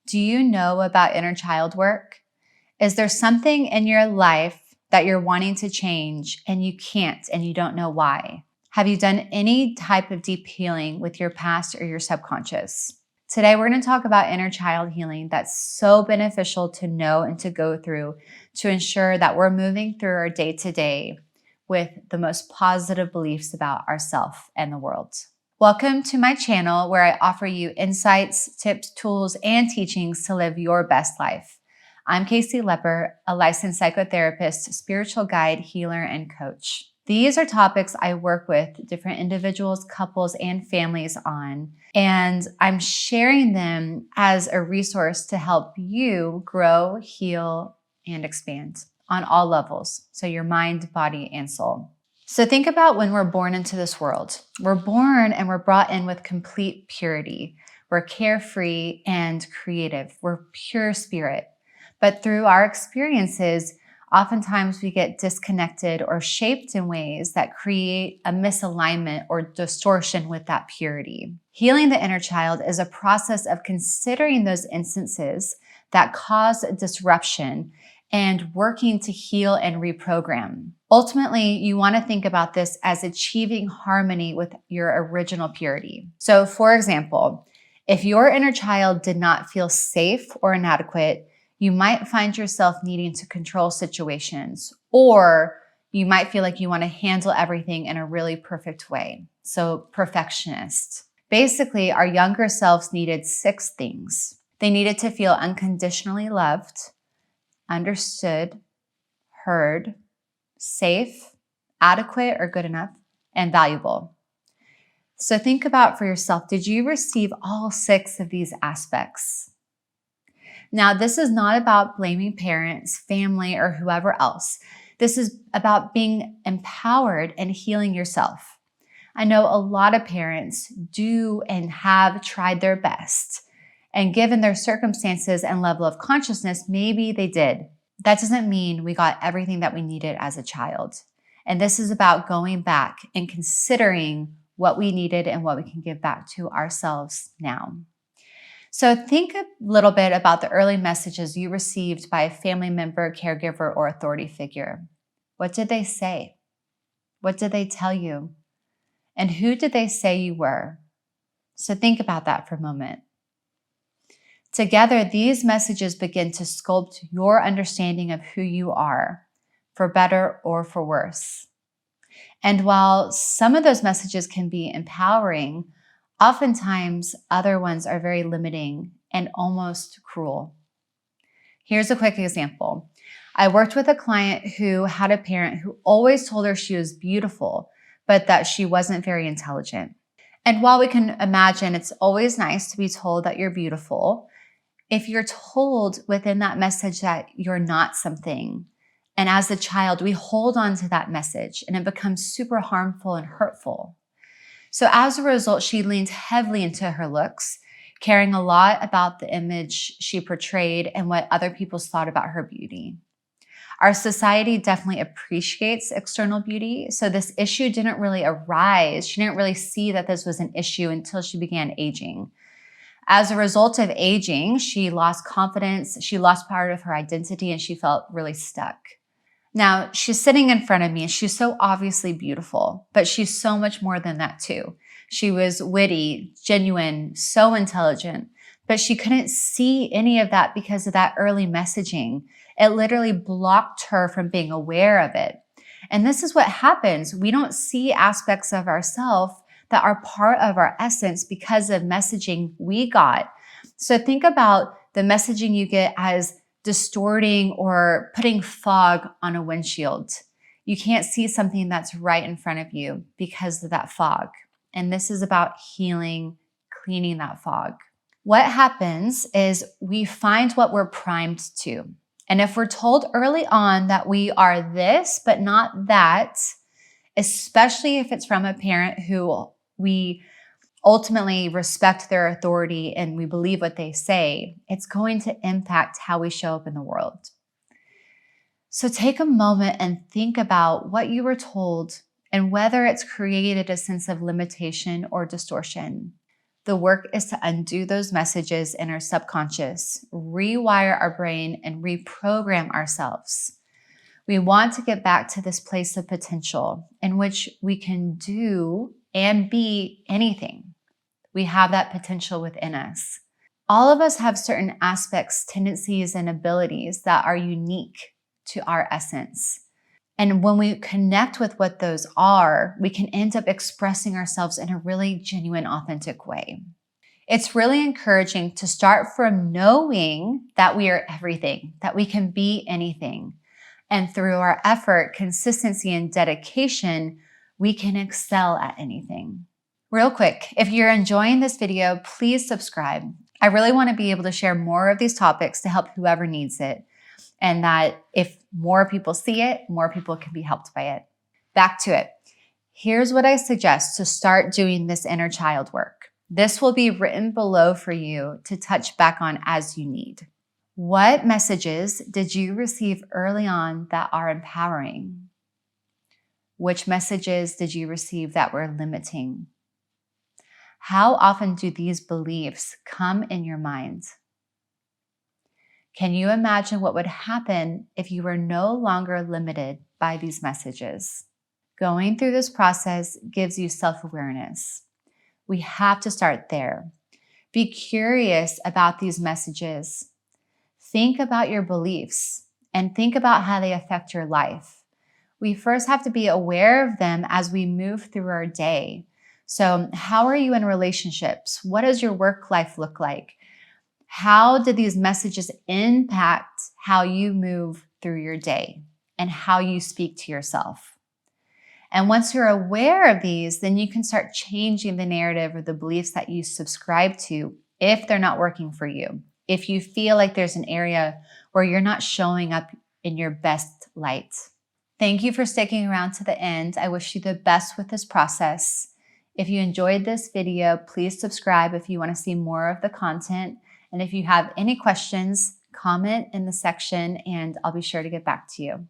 Do you know about inner child work? Is there something in your life that you're wanting to change and you can't and you don't know why? Have you done any type of deep healing with your past or your subconscious? Today, we're going to talk about inner child healing that's so beneficial to know and to go through to ensure that we're moving through our day-to-day with the most positive beliefs about ourselves and the world. Welcome to my channel where I offer you insights, tips, tools, and teachings to live your best life. I'm Casey Lepper, a licensed psychotherapist, spiritual guide, healer, and coach. These are topics I work with different individuals, couples, and families on, and I'm sharing them as a resource to help you grow, heal, and expand on all levels. So your mind, body, and soul. So think about when we're born into this world. We're born and we're brought in with complete purity. We're carefree and creative. We're pure spirit. But through our experiences, oftentimes we get disconnected or shaped in ways that create a misalignment or distortion with that purity. Healing the inner child is a process of considering those instances that cause disruption and working to heal and reprogram. Ultimately, you want to think about this as achieving harmony with your original purity. So for example, if your inner child did not feel safe or inadequate, you might find yourself needing to control situations, or you might feel like you want to handle everything in a really perfect way. So perfectionist. Basically, our younger selves needed 6 things. They needed to feel unconditionally loved, understood, heard, safe, adequate or good enough, and valuable. So think about for yourself, did you receive all 6 of these aspects? Now, this is not about blaming parents, family, or whoever else. This is about being empowered and healing yourself. I know a lot of parents do and have tried their best. And given their circumstances and level of consciousness, maybe they did. That doesn't mean we got everything that we needed as a child. And this is about going back and considering what we needed and what we can give back to ourselves now. So think a little bit about the early messages you received by a family member, caregiver, or authority figure. What did they say? What did they tell you? And who did they say you were? So think about that for a moment. Together, these messages begin to sculpt your understanding of who you are, for better or for worse. And while some of those messages can be empowering, oftentimes other ones are very limiting and almost cruel. Here's a quick example. I worked with a client who had a parent who always told her she was beautiful, but that she wasn't very intelligent. And while we can imagine it's always nice to be told that you're beautiful, if you're told within that message that you're not something, and as a child, we hold on to that message and it becomes super harmful and hurtful. So as a result, she leaned heavily into her looks, caring a lot about the image she portrayed and what other people thought about her beauty. Our society definitely appreciates external beauty, so this issue didn't really arise. She didn't really see that this was an issue until she began aging. As a result of aging, she lost confidence, she lost part of her identity, and she felt really stuck. Now, she's sitting in front of me and she's so obviously beautiful, but she's so much more than that too. She was witty, genuine, so intelligent, but she couldn't see any of that because of that early messaging. It literally blocked her from being aware of it. And this is what happens. We don't see aspects of ourselves that are part of our essence because of messaging we got. So think about the messaging you get as distorting or putting fog on a windshield. You can't see something that's right in front of you because of that fog. And this is about healing, cleaning that fog. What happens is we find what we're primed to. And if we're told early on that we are this, but not that, especially if it's from a parent who we ultimately respect their authority and we believe what they say, it's going to impact how we show up in the world. So take a moment and think about what you were told and whether it's created a sense of limitation or distortion. The work is to undo those messages in our subconscious, rewire our brain, and reprogram ourselves. We want to get back to this place of potential in which we can do and be anything. We have that potential within us. All of us have certain aspects, tendencies, and abilities that are unique to our essence. And when we connect with what those are, we can end up expressing ourselves in a really genuine, authentic way. It's really encouraging to start from knowing that we are everything, that we can be anything. And through our effort, consistency, and dedication, we can excel at anything. Real quick, if you're enjoying this video, please subscribe. I really want to be able to share more of these topics to help whoever needs it. And that if more people see it, more people can be helped by it. Back to it. Here's what I suggest to start doing this inner child work. This will be written below for you to touch back on as you need. What messages did you receive early on that are empowering? Which messages did you receive that were limiting? How often do these beliefs come in your mind? Can you imagine what would happen if you were no longer limited by these messages? Going through this process gives you self-awareness. We have to start there. Be curious about these messages. Think about your beliefs and think about how they affect your life. We first have to be aware of them as we move through our day. So, how are you in relationships? What does your work life look like? How do these messages impact how you move through your day and how you speak to yourself? And once you're aware of these, then you can start changing the narrative or the beliefs that you subscribe to if they're not working for you. If you feel like there's an area where you're not showing up in your best light. Thank you for sticking around to the end. I wish you the best with this process. If you enjoyed this video, please subscribe if you want to see more of the content. And if you have any questions, comment in the section and I'll be sure to get back to you.